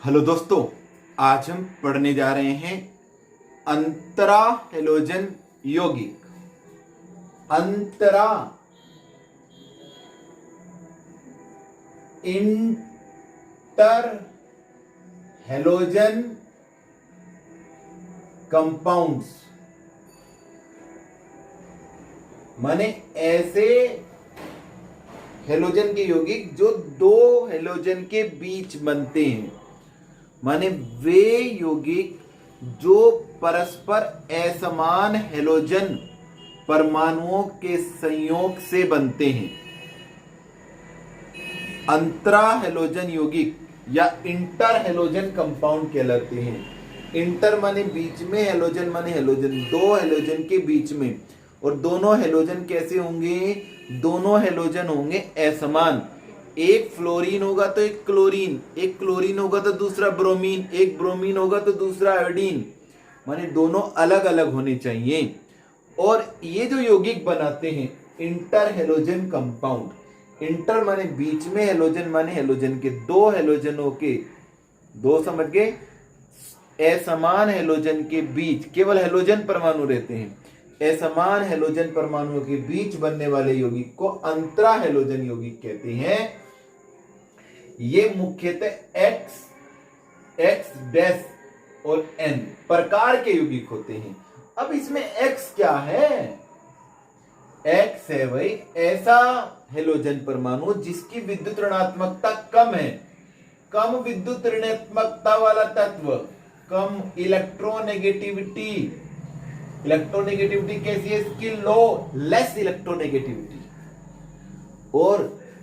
Hello दोस्तों, आज हम पढ़ने जा रहे हैं अंतरा हेलोजन यौगिक। अंतरा इंटर हेलोजन कंपाउंड्स माने ऐसे हेलोजन के यौगिक जो दो हेलोजन के बीच बनते हैं। माने वे यौगिक जो परस्पर असमान हेलोजन परमाणुओं के संयोग से बनते हैं। अंतरा हेलोजन यौगिक या इंटर हेलोजन कंपाउंड कहलाते हैं। इंटर माने बीच में, हेलोजन माने हेलोजन, दो हेलोजन के बीच में। और दोनों हेलोजन कैसे होंगे? दोनों हेलोजन होंगे असमान। एक फ्लोरीन होगा तो एक क्लोरीन, एक क्लोरीन होगा तो दूसरा ब्रोमीन, एक ब्रोमीन होगा तो दूसरा आयोडीन। माने दोनों अलग अलग होने चाहिए। और ये जो यौगिक बनाते हैं इंटर हेलोजन कंपाउंड, इंटर माने बीच में, हेलोजन माने हेलोजन के, दो हेलोजनों के, दो समझ गए, असमान हेलोजन के बीच केवल हेलोजन परमाणु रहते हैं। असमान हेलोजन परमाणुओं के बीच बनने वाले यौगिक को अंतरा हेलोजन यौगिक कहते हैं। ये मुख्यतः एक्स डैश और एन प्रकार के यौगिक होते हैं। अब इसमें एक्स क्या है? एक्स है भाई ऐसा हेलोजन परमाणु जिसकी विद्युत ऋणात्मकता कम है। कम विद्युत ऋणात्मकता वाला तत्व, कम इलेक्ट्रोनेगेटिविटी। इलेक्ट्रोनेगेटिविटी कैसी है इसकी? लो, लेस इलेक्ट्रोनेगेटिविटी। और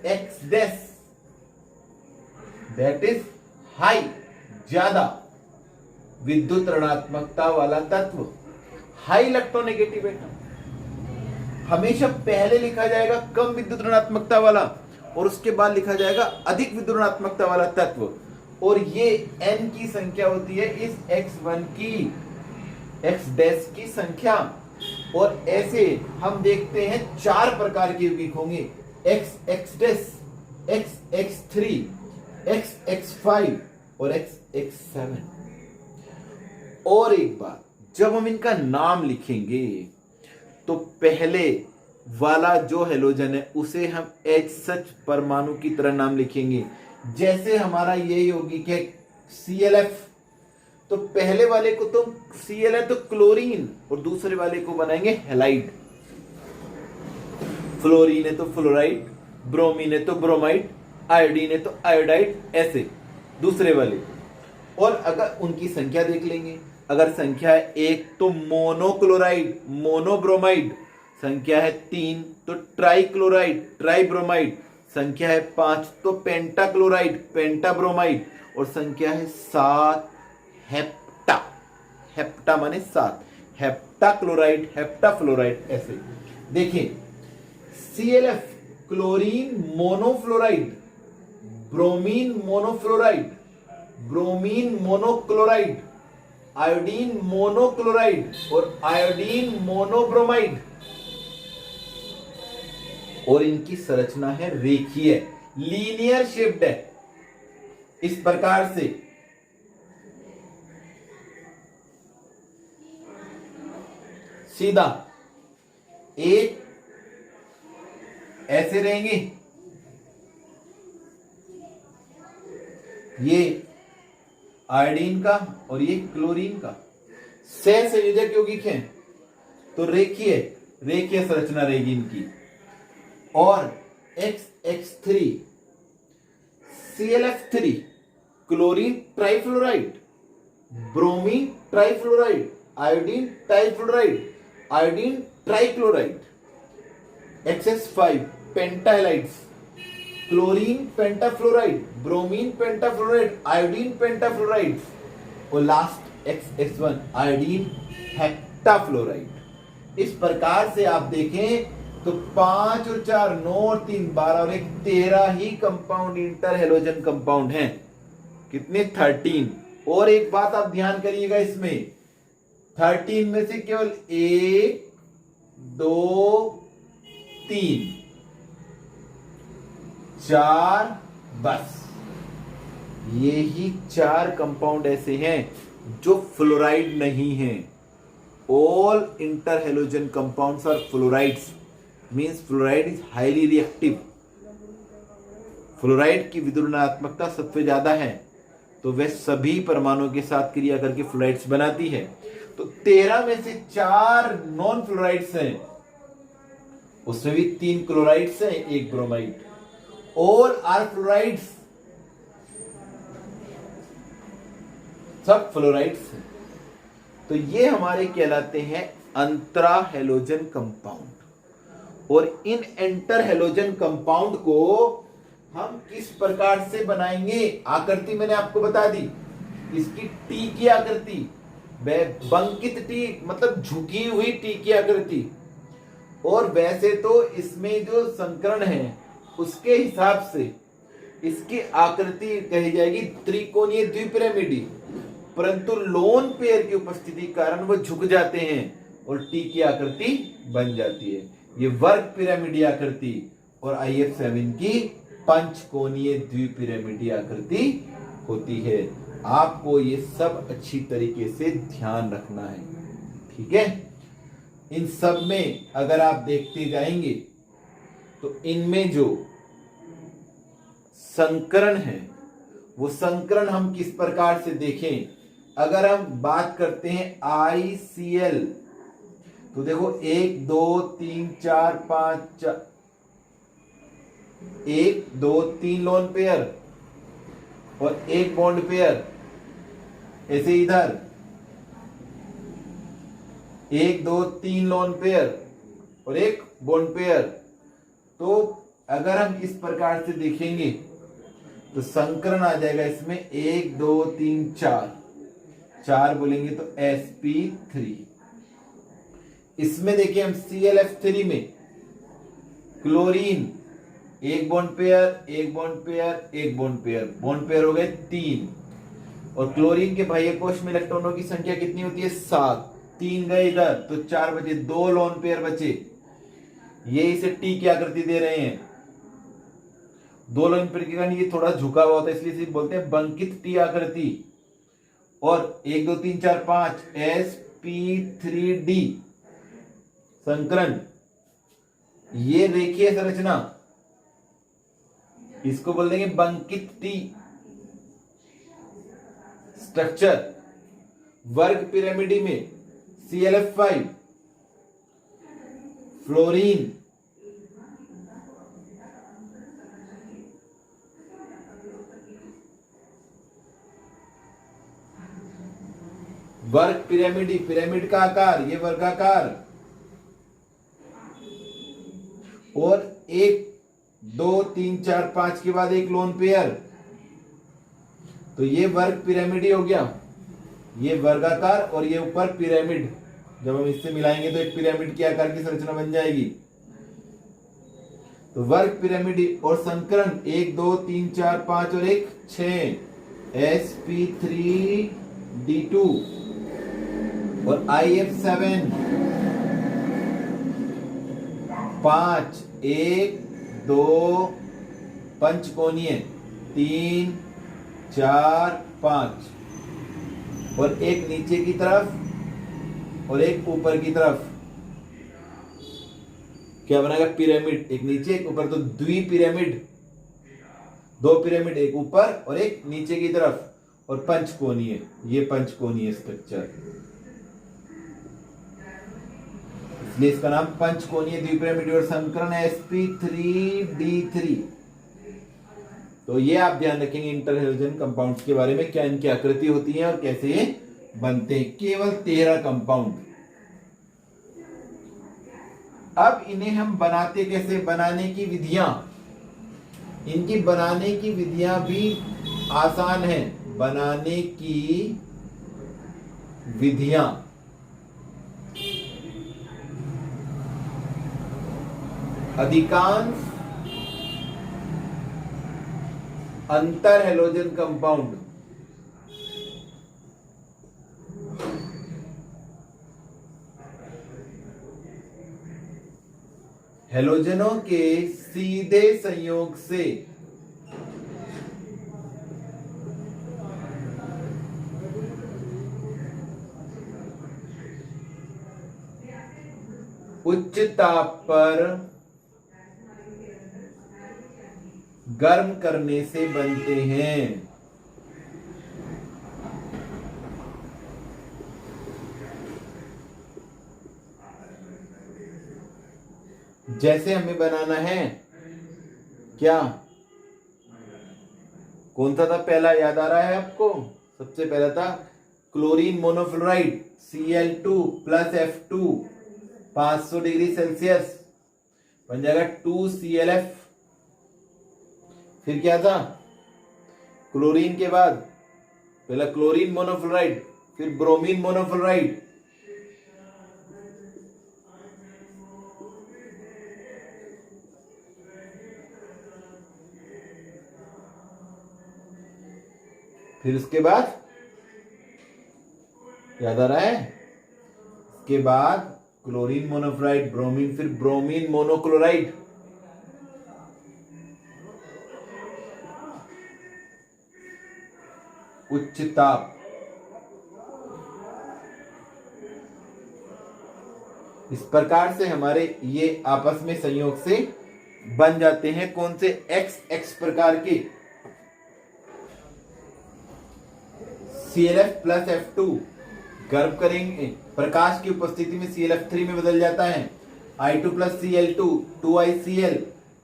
x dash that is high, ज्यादा विद्युत ऋणात्मकता वाला तत्व, हाई इलेक्ट्रोनेगेटिव एटम। हमेशा पहले लिखा जाएगा कम विद्युत ऋणात्मकता वाला और उसके बाद लिखा जाएगा अधिक विद्युत ऋणात्मकता वाला तत्व। और ये n की संख्या होती है इस x1 की, x डैश की संख्या। और ऐसे हम देखते हैं चार प्रकार के यौगिक होंगे, x डैश, x3, x5 और x7। और एक बात, जब हम इनका नाम लिखेंगे तो पहले वाला जो हेलोजन है उसे हम एच सच परमाणु की तरह नाम लिखेंगे। जैसे हमारा ये यौगिक है ClF, तो पहले वाले को तो Cl है तो क्लोरीन, और दूसरे वाले को बनाएंगे हेलाइड। फ्लोरीन है तो फ्लोराइड, ब्रोमीन है तो ब्रोमाइड, आयोडीन है तो आयोडाइड, ऐसे दूसरे वाले। और अगर उनकी संख्या देख लेंगे, अगर संख्या है 1 तो मोनोक्लोराइड, मोनोब्रोमाइड। संख्या है 3 तो ट्राइक्लोराइड, ट्राइब्रोमाइड। संख्या है 5 तो पेंटाक्लोराइड, पेंटाब्रोमाइड। और संख्या है 7 हेप्टा, हेप्टा माने 7, हेप्टाक्लोराइड, हेप्टाफ्लोराइड। ऐसे देखिए ClF chlorine monofluoride, bromine monofluoride, bromine monochloride, iodine monochloride और आयोडीन मोनोब्रोमाइड। और इनकी संरचना है रेखीय, लीनियर शेप्ड है इस प्रकार से। सीधा एक ऐसे रहेंगे, ये आयोडीन का और ये क्लोरीन का सह संयोजक यौगिक हैं, तो रेखीय रेखीय संरचना रहेगी इनकी। और x3 ClF3 chlorine trifluoride, bromine trifluoride, iodine trifluoride, iodine trichloride. XS5 pentahalides, chlorine pentafluoride, bromine pentafluoride, iodine pentafluoride. और लास्ट XS1 आयोडीन हेप्टाफ्लोराइड। इस प्रकार से आप देखें तो 5 और 4 9 और 3 12 और 1 13 ही कंपाउंड इंटर हेलोजन कंपाउंड हैं। कितने? 13। और एक बात आप ध्यान करिएगा, इसमें 13 में से केवल 1 2 3 4 बस ये ही 4 कंपाउंड ऐसे हैं जो फ्लोराइड नहीं हैं। All inter halogen compounds are fluorides, means fluoride is highly reactive. Fluoride की विद्युतणात्मकता सबसे ज्यादा है, तो वह सभी परमाणुओं के साथ क्रिया करके फ्लोराइड्स बनाती है। तो 13 में से 4 नॉन फ्लोराइड्स हैं, उसमें भी 3 क्लोराइड्स हैं, 1 ब्रोमाइड। ऑल आर फ्लोराइड्स, सब फ्लोराइड्स हैं। तो ये हमारे कहलाते हैं अंतरा हेलोजन कंपाउंड। और इन इंटर हेलोजन कंपाउंड को हम किस प्रकार से बनाएंगे, आकृति मैंने आपको बता दी। इसकी टी की आकृति, बंकित टी मतलब झुकी हुई टी की आकृति। और वैसे तो इसमें जो संकरण है उसके हिसाब से इसकी आकृति कही जाएगी त्रिकोणीय द्विपिरामिडी, परंतु लोन पेयर की उपस्थिति के कारण वो झुक जाते हैं और टी की आकृति बन जाती है। ये वर्ग पिरामिडी आकृति और IF7 की पंचकोणीय द्विपिरामिडी आकृति होती है। आपको ये सब अच्छी तरीके से ध्यान रखना है, ठीक है। इन सब में अगर आप देखते जाएंगे तो इनमें जो संकरण है वो संकरण हम किस प्रकार से देखें। अगर हम बात करते हैं ICl, तो देखो 1 2 3 4 5 1 2 3 लोन पेयर और 1 बॉन्ड पेयर, ऐसे इधर 1 2 3 लोन पेयर और 1 बॉन्ड पेयर। तो अगर हम इस प्रकार से देखेंगे तो संकरण आ जाएगा इसमें 1 2 3 4 बोलेंगे तो sp3। इसमें देखिए हम ClF3 में chlorine 1 bond pair 1 bond pair 1 bond pair हो गए 3। और क्लोरीन के बाह्य कोश में इलेक्ट्रॉनों की संख्या कितनी होती है 7, 3 गए इधर तो 4 बचे, 2 लोन पेयर बचे। ये इसे टी की आकृति दे रहे हैं। 2 लोन पेयर के कारण ये थोड़ा झुका हुआ होता है, इसलिए इसे बोलते हैं बंकित टी आकृति। और 1 2 3 4 5 sp3d संकरण, ये रेखीय संरचना, इसको बोल देंगे बंकित टी स्ट्रक्चर। वर्ग पिरामिडी में ClF5 फ्लोरीन वर्ग पिरामिडी, पिरामिड का आकार, ये वर्गाकार। और 1 2 3 4 5 के बाद 1 लोन पेयर, तो ये वर्ग पिरामिडी हो गया, ये वर्गाकार और ये ऊपर पिरामिड। जब हम इससे मिलाएंगे तो एक पिरामिड के आकार की संरचना बन जाएगी। तो वर्ग पिरामिडी और संकरण 1 2 3 4 5 और 1 6 sp3d2 और IF7 5 1 2 पंचकोणीय 3 4 5 और एक नीचे की तरफ और एक ऊपर की तरफ। क्या बनाएगा पिरामिड, एक नीचे एक ऊपर, तो द्विपिरामिड, 2 पिरामिड, एक ऊपर और एक नीचे की तरफ और पंचकोणीय, ये पंचकोणीय स्ट्रक्चर, इसलिए इसका नाम पंचकोणीय द्विपिरामिड और संकरण sp3d3। तो ये आप ध्यान रखेंगे इंटर हेलोजन कंपाउंड्स के बारे में, क्या इनकी आकृति होती है और कैसे ये बनते हैं। केवल 13 कंपाउंड। अब इन्हें हम बनाते कैसे, बनाने की विधियां, इनकी बनाने की विधियां भी आसान है। बनाने की विधियां अधिकांश अंतर हेलोजन कंपाउंड हेलोजनों के सीधे संयोग से उच्च ताप पर गर्म करने से बनते हैं। जैसे हमें बनाना है क्या, कौन सा था पहला, याद आ रहा है आपको? सबसे पहला था chlorine monofluoride Cl2 plus F2 500 degree Celsius बन जाएगा 2ClF। फिर क्या था, क्लोरीन के बाद पहला क्लोरीन मोनोफ्लोराइड, फिर ब्रोमीन मोनोफ्लोराइड, फिर उसके बाद याद आ रहा है, इसके बाद क्लोरीन मोनोफ्लोराइड, ब्रोमीन, फिर ब्रोमीन मोनोक्लोराइड, उच्च ताप। इस प्रकार से हमारे ये आपस में संयोग से बन जाते हैं कौन से, XX प्रकार के ClF प्लस F2 गर्म करेंगे, प्रकाश की उपस्थिति में ClF3 में बदल जाता है। I2 plus Cl2 2ICl,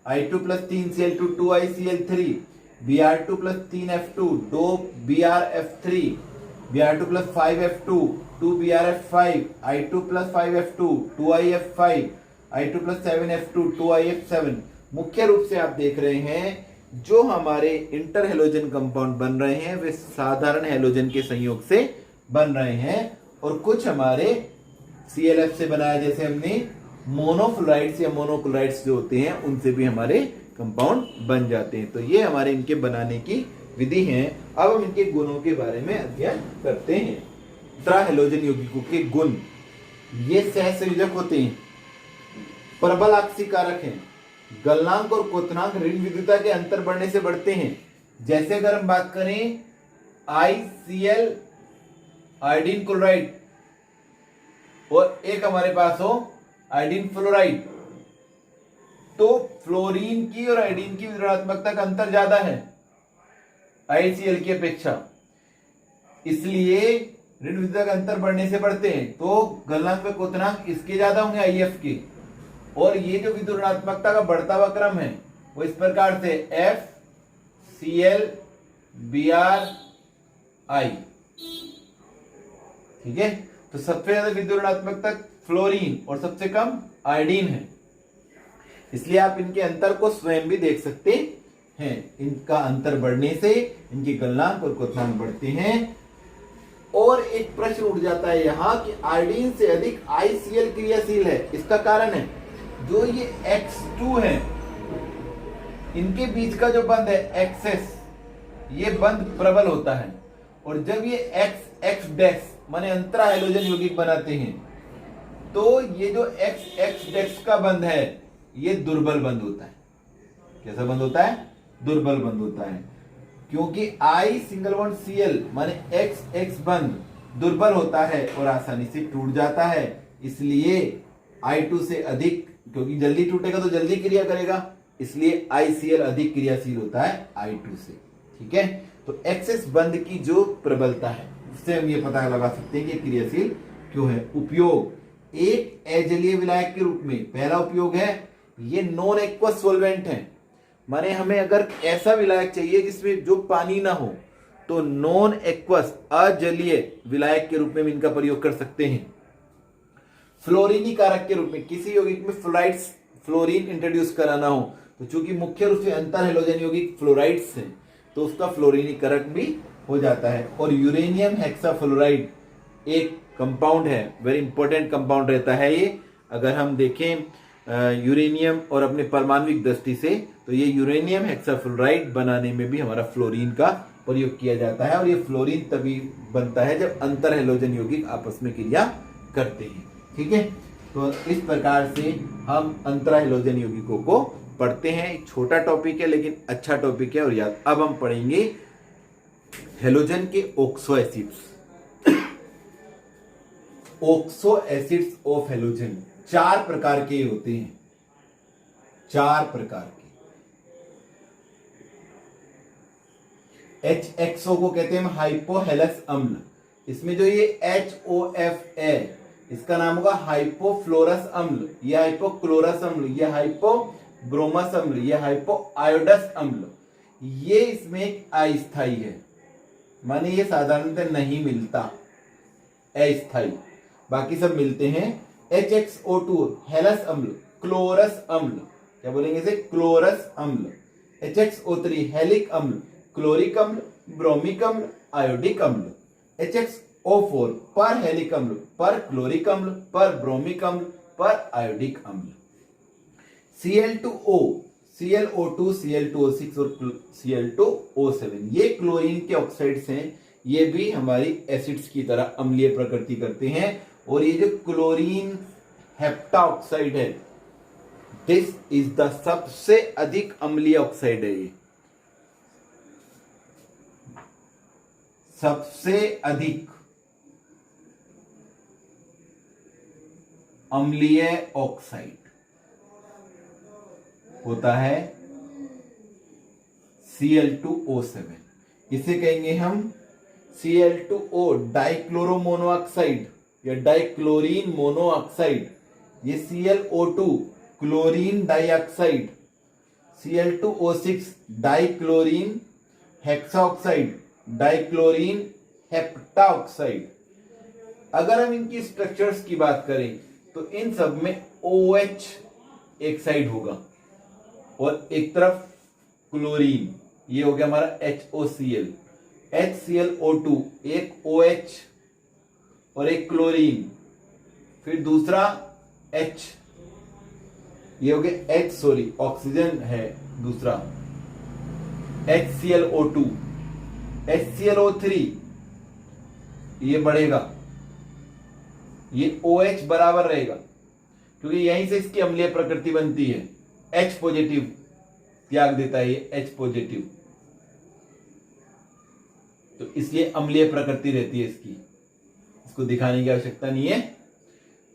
I2 plus 3Cl2 2ICl3, Br2 plus 3F2 2 BrF3, Br2 plus 5F2 2 BrF5, I2 plus 5F2 2IF5, I2 plus 7F2 2IF7। मुख्य रूप से आप देख रहे हैं जो हमारे इंटर हेलोजन कंपाउंड बन रहे हैं वे साधारण हेलोजन के संयोग से बन रहे हैं, और कुछ हमारे ClF से बनाया, जैसे हमने मोनोफ्लोराइड्स या मोनोक्लोराइड्स जो होते हैं उनसे भी हमारे कंपाउंड बन जाते हैं। तो ये हमारे इनके बनाने की विधि है। अब हम इनके गुणों के बारे में अध्ययन करते हैं। टेट्राहेलोजन यौगिकों के गुण, ये सहसंयोजक होते हैं, प्रबल आक्सीकारक हैं, गलनांक और क्वथनांक ऋण विद्युता के अंतर बढ़ने से बढ़ते हैं। जैसे अगर हम बात करें ICl आयोडीन क्लोराइड और एक हमारे पास हो आयोडीन फ्लोराइड, तो फ्लोरीन की और आयोडीन की ऋणात्मकता का अंतर ज्यादा है ICl की अपेक्षा, इसलिए ऋण विद्युता का अंतर बढ़ने से बढ़ते हैं। तो गलनांक व क्वथनांक इसके ज्यादा होंगे IF के, और ये जो विद्युत ऋणात्मकता का बढ़ता हुआ क्रम है वो इस प्रकार से FCl BrI, ठीक है। तो सबसे ज्यादा विद्युत ऋणात्मकता फ्लोरीन और सबसे कम आयोडीन है, इसलिए आप इनके अंतर को स्वयं भी देख सकते हैं। इनका अंतर बढ़ने से इनके गलनांक और क्वथनांक बढ़ते हैं। और एक प्रश्न उठ जाता है यहां कि आयोडीन से अधिक ICl क्रियाशील है। इसका कारण है जो ये X2 है, इनके बीच का जो बंध है XS, ये बंध प्रबल होता है, और जब ये XX माने अंतरा हेलोजन यौगिक बनाते हैं तो ये जो XX का बंध है ये दुर्बल बंध होता है। कैसा बंध होता है? दुर्बल बंध होता है, क्योंकि I सिंगल बॉन्ड Cl माने XX बंध दुर्बल होता है और आसानी से टूट जाता है। इसलिए I2 से अधिक, क्योंकि जल्दी टूटेगा तो जल्दी क्रिया करेगा, इसलिए ICl अधिक क्रियाशील होता है I2 से, ठीक है। तो XS बंध की जो प्रबलता है उससे हम ये पता लगा सकते हैं कि क्रियाशील क्यों है। उपयोग, एक अजलीय विलायक के रूप में पहला उपयोग है ये नॉन एक्वस सॉल्वेंट है, माने हमें अगर ऐसा विलायक चाहिए जिसमें जो पानी ना हो तो नॉन एक्वस अजलीय विलायक के रूप में इनका प्रयोग कर सकते हैं। फ्लोरीनी कारक के रूप में, किसी यौगिक में फ्लोराइड्स फ्लोरीन इंट्रोड्यूस कराना हो तो चूंकि मुख्य रूप से अंतर हेलोजन यौगिक फ्लोराइड्स हैं तो उसका फ्लोरीनी कारक भी हो जाता है। और यूरेनियम हेक्साफ्लोराइड एक कंपाउंड है, वेरी इंपॉर्टेंट कंपाउंड रहता है ये। अगर हम देखें यूरेनियम और अपने परमाणविक दृष्टि से तो ये यूरेनियम हेक्साफ्लोराइड बनाने में भी हमारा फ्लोरीन का प्रयोग किया जाता है, और ये फ्लोरीन तभी बनता है जब अंतर हेलोजन यौगिक आपस में क्रिया करते हैं, ठीक है। तो इस प्रकार से हम अंतर हेलोजन यौगिकों को पढ़ते हैं। छोटा टॉपिक है लेकिन अच्छा टॉपिक है। और याद, अब हम पढ़ेंगे हेलोजन के oxo acids. Oxo acids of halogen, 4 प्रकार के होते हैं, 4 प्रकार के। HXO को कहते हैं हाइपोहेलस अम्ल। इसमें जो ये HOF है इसका नाम होगा हाइपोफ्लोरस अम्ल, यह हाइपोक्लोरस अम्ल, यह हाइपोब्रोमस अम्ल, यह हाइपोआयोडस अम्ल। ये इसमें एक अस्थाई है, माने ये साधारणतः नहीं मिलता, अस्थाई। बाकी सब मिलते हैं। HXO2 हेलस अम्ल, क्लोरस अम्ल, क्या बोलेंगे इसे? क्लोरस अम्ल। HXO3 हेलिक अम्ल, क्लोरिक अम्ल, ब्रोमिक अम्ल, आयोडिक अम्ल। HXO4 पर हेलिक अम्ल, पर क्लोरिक अम्ल, पर ब्रोमिक अम्ल, पर आयोडिक अम्ल। Cl2O, ClO2, Cl2O6 और Cl2O7 ये क्लोरीन के ऑक्साइड्स हैं। ये भी हमारी एसिड्स की तरह अम्लीय प्रकृति करते हैं। और ये जो क्लोरीन हेप्टाऑक्साइड है, दिस इज द सबसे अधिक अम्लीय ऑक्साइड है। ये सबसे अधिक अम्लीय ऑक्साइड होता है Cl2O7। इसे कहेंगे हम Cl2O डाइक्लोरो मोनोऑक्साइड या डाइक्लोरीन मोनोऑक्साइड। ये ClO2 chlorine dioxide, Cl2O6 dichlorine hexaoxide, dichlorine heptaoxide. अगर हम इनकी स्ट्रक्चर्स की बात करें तो इन सब में OH एक साइड होगा और एक तरफ क्लोरीन, ये हो गया हमारा HOCl। HClO2 एक OH और एक क्लोरीन, फिर दूसरा H, ये हो गया ऑक्सीजन है दूसरा, HClO2। HClO3 ये बढ़ेगा, ये OH बराबर रहेगा क्योंकि यहीं से इसकी अम्लीय प्रकृति बनती है। H पॉजिटिव त्याग देता है ये H पॉजिटिव, तो इसलिए अम्लीय प्रकृति रहती है इसकी, इसको दिखाने की आवश्यकता नहीं है।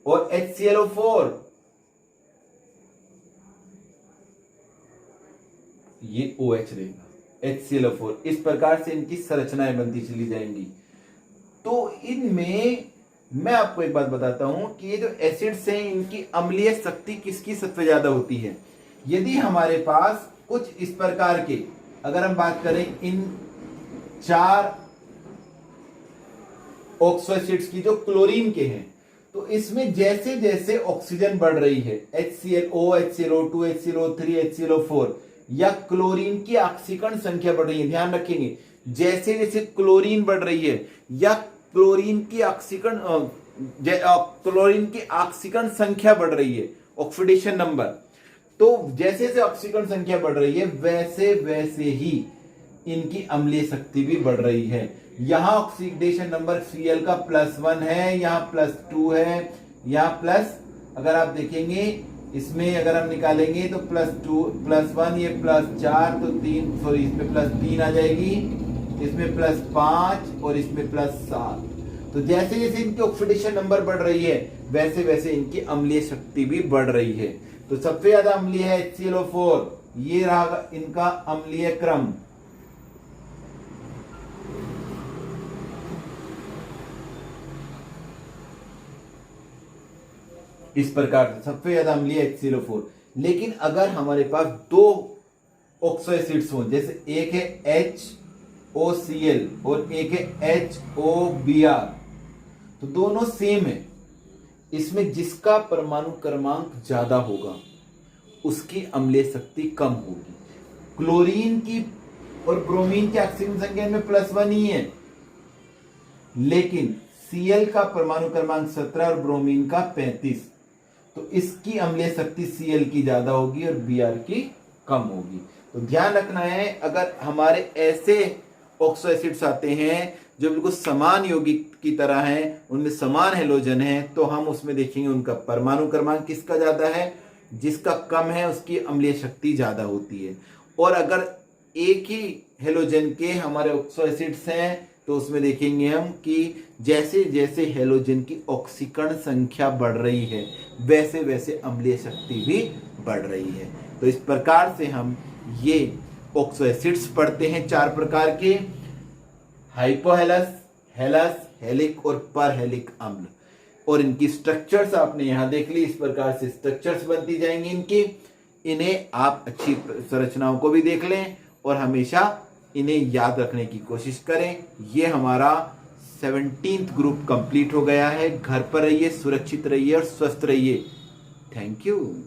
और HClO4 ये OH रहेगा, HClO4। इस प्रकार से इनकी संरचनाएं बनती चली जाएंगी। तो इनमें मैं आपको एक बात बताता हूं कि ये जो एसिड्स हैं इनकी अम्लीय शक्ति किसकी सबसे ज्यादा होती है। यदि हमारे पास कुछ इस प्रकार के, अगर हम बात करें इन 4 ऑक्सो एसिड्स की जो क्लोरीन के हैं, तो इसमें जैसे जैसे ऑक्सीजन बढ़ रही है, HClO, HClO2, HClO3, HClO4 या क्लोरीन की ऑक्सीकरण संख्या बढ़ रही है, ध्यान रखेंगे जैसे जैसे क्लोरीन बढ़ रही है या क्लोरीन की ऑक्सीकरण संख्या बढ़ रही है, ऑक्सीडेशन नंबर, तो जैसे जैसे ऑक्सीकरण संख्या बढ़ रही है वैसे वैसे ही इनकी अम्लीय शक्ति भी बढ़ रही है। यहां ऑक्सीडेशन नंबर Cl का +1 है, यहां +2 है, यहां प्लस, अगर आप देखेंगे इसमें अगर हम निकालेंगे तो +2 +1 ये +4 तो 3, सॉरी इसमें +3 आ जाएगी, इसमें +5 और इसमें +7। तो जैसे जैसे इनकी ऑक्सीडेशन नंबर बढ़ रही है वैसे वैसे इनकी अम्लीय शक्ति भी बढ़ रही है। तो सबसे ज्यादा अम्लीय है HClO4, ये रहा इनका अम्लीय क्रम। इस प्रकार से सबसे ज्यादा अम्लीय HClO4। लेकिन अगर हमारे पास 2 ऑक्सो एसिड्स हो, जैसे एक है HOCl और एक है HOBr, तो दोनों सेम है, इसमें जिसका परमाणु क्रमांक ज्यादा होगा उसकी अम्लीय शक्ति कम होगी। क्लोरीन की और ब्रोमीन की ऑक्सीजन संख्या में +1 ही है, लेकिन Cl का परमाणु क्रमांक 17 और ब्रोमीन का 35, तो इसकी अम्लीय शक्ति Cl की ज्यादा होगी और Br की कम होगी। तो ध्यान रखना है, अगर हमारे ऐसे ऑक्सो एसिड्स आते हैं जो बिल्कुल समान यौगिक की तरह हैं, उनमें समान हेलोजन है, तो हम उसमें देखेंगे उनका परमाणु क्रमांक किसका ज्यादा है, जिसका कम है उसकी अम्लीय शक्ति ज्यादा होती है। और अगर एक ही हेलोजन के हमारे ऑक्सो एसिड्स हैं तो उसमें देखेंगे हम कि जैसे जैसे हेलोजन की ऑक्सीकरण संख्या बढ़ रही है वैसे वैसे अम्लीय शक्ति भी बढ़ रही है। तो इस प्रकार से हम ये ऑक्सो एसिड्स पढ़ते हैं 4 प्रकार के, हाइपोहेलस, हेलस, हेलिक और परहेलिक अम्ल। और इनकी स्ट्रक्चर्स आपने यहां देख ली, इस प्रकार से स्ट्रक्चर्स बनती जाएंगी इनकी। इन्हें आप अच्छी संरचनाओं को भी देख लें और हमेशा इन्हें याद रखने की कोशिश करें। ये हमारा 17th ग्रुप कंप्लीट हो गया है। घर पर रहिए, सुरक्षित रहिए और स्वस्थ रहिए। Thank you.